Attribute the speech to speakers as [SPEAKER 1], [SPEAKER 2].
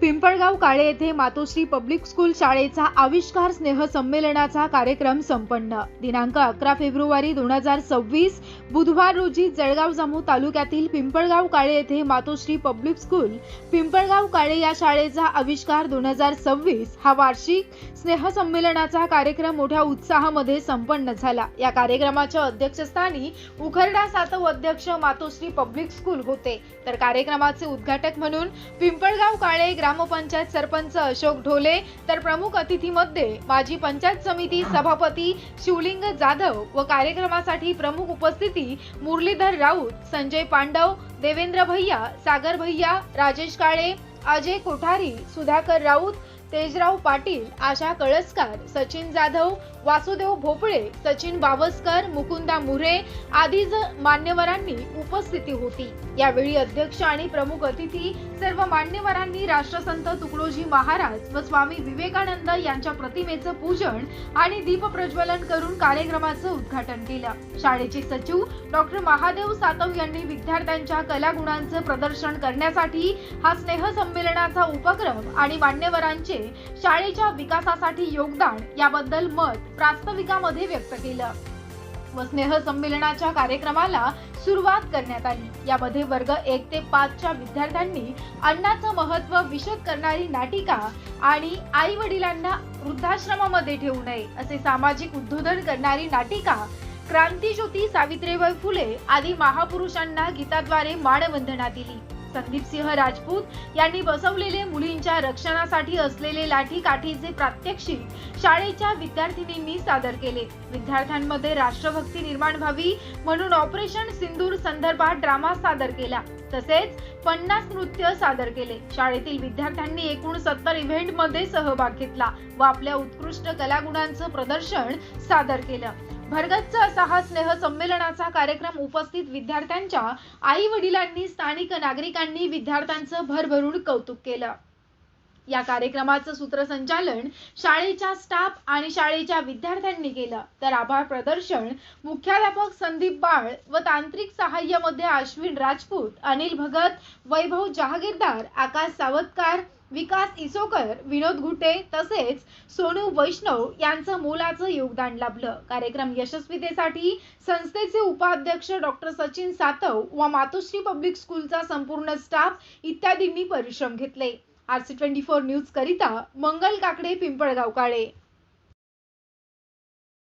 [SPEAKER 1] पिंपळगाव काळे येथे मातोश्री public school शाळेचा आविष्कार स्नेह संमेलनाचा कार्यक्रम संपन्न। दिनांक 11 फेब्रुवारी 2026 बुधवार रोजी जळगाव जामोद तालुक्यातील पिंपळगाव काळे येथे मातोश्री पब्लिक स्कूल पिंपळगाव काळे या शाळेचा आविष्कार 2026 हा वार्षिक स्नेह संमेलनाचा कार्यक्रम मोठ्या उत्साहामध्ये संपन्न झाला। या कार्यक्रमाच्या अध्यक्षस्थानी उखरडा सातव अध्यक्ष मातोश्री पब्लिक स्कूल होते, तर कार्यक्रमाचे उद्घाटक म्हणून पिंपळगाव काळे ग्रामपंचायत सरपंच अशोक ढोले, तर प्रमुख अतिथीमध्ये माजी पंचायत समिती सभापती शिवलिंग जाधव व कार्यक्रमासाठी प्रमुख उपस्थिती मुरलीधर राऊत, संजय पांडव, देवेंद्र भैया, सागर भैया, राजेश काळे, अजय कोठारी, सुधाकर राऊत, तेजराव पाटील, आशा कळसकर, सचिन जाधव, वासुदेव भोपळे, सचिन बावस्कर, मुकुंदा मुरे आदी मान्यवरांनी उपस्थिती होती। यावेळी अध्यक्ष आणि प्रमुख अतिथी सर्व मान्यवरांनी राष्ट्रसंत तुकडोजी महाराज व स्वामी विवेकानंद यांच्या प्रतिमेचं पूजन आणि दीप प्रज्वलन करून कार्यक्रमाचं उद्घाटन केलं। शाळेचे सचिव डॉक्टर महादेव सातव यांनी विद्यार्थ्यांच्या कलागुणांचं प्रदर्शन करण्यासाठी हा स्नेह संमेलनाचा उपक्रम आणि मान्यवरांचे शाळेच्या विकासासाठी योगदान याबद्दल मत प्रास्ताविकामध्ये व्यक्त केलं व स्नेह संमेलनाच्या कार्यक्रमाला सुरुवात करण्यात आली। यामध्ये वर्ग 1 ते 5 च्या विद्यार्थ्यांनी अन्नाचं महत्त्व विशद करणारी नाटिका आणि आई वडिलांना वृद्धाश्रमामध्ये ठेवू नये असे सामाजिक उद्बोधन करणारी नाटिका, क्रांतिज्योती सावित्रीबाई फुले आदी महापुरुषांना गीताद्वारे मानवंदना दिली। संदीप सिंह राजपूत यांनी बसवलेले मुलींच्या रक्षणासाठी असलेले लाठी काठीचे प्रात्यक्षिक शाळेच्या विद्यार्थिनींनी सादर केले। विद्यार्थ्यांमध्ये राष्ट्रभक्ती निर्माण व्हावी म्हणून ऑपरेशन सिंदूर संदर्भात ड्रामा सादर केला, तसेच 50 नृत्य सादर केले। शाळेतील विद्यार्थ्यांनी एकूण 70 इव्हेंटमध्ये सहभाग घेतला व आपल्या उत्कृष्ट कलागुणांचं प्रदर्शन सादर केलं। भरगच्च असा हा स्नेह संमेलनाचा कार्यक्रम उपस्थित विद्यार्थ्यांच्या आई वडिलांनी, स्थानिक नागरिकांनी विद्यार्थ्यांचं भरभरून कौतुक केलं। या कार्यक्रमाचं सूत्रसंचालन शाळेच्या स्टाफ आणि शाळेच्या विद्यार्थ्यांनी केलं, तर आभार प्रदर्शन मुख्याध्यापक संदीप बाळ व तांत्रिक सहाय्यामध्ये अश्विन राजपूत, अनिल भगत, वैभव जहागीरदार, आकाश सावतकार, विकास इसोकर, विनोद घुटे तसेच सोनू वैष्णव यांचं मोलाचं योगदान लाभलं। कार्यक्रम यशस्वीतेसाठी संस्थेचे उपाध्यक्ष डॉक्टर सचिन सातव व मातोश्री पब्लिक स्कूलचा संपूर्ण स्टाफ इत्यादींनी परिश्रम घेतले। RC24 न्यूज करिता मंगल काकडे, पिंपळगाव काळे।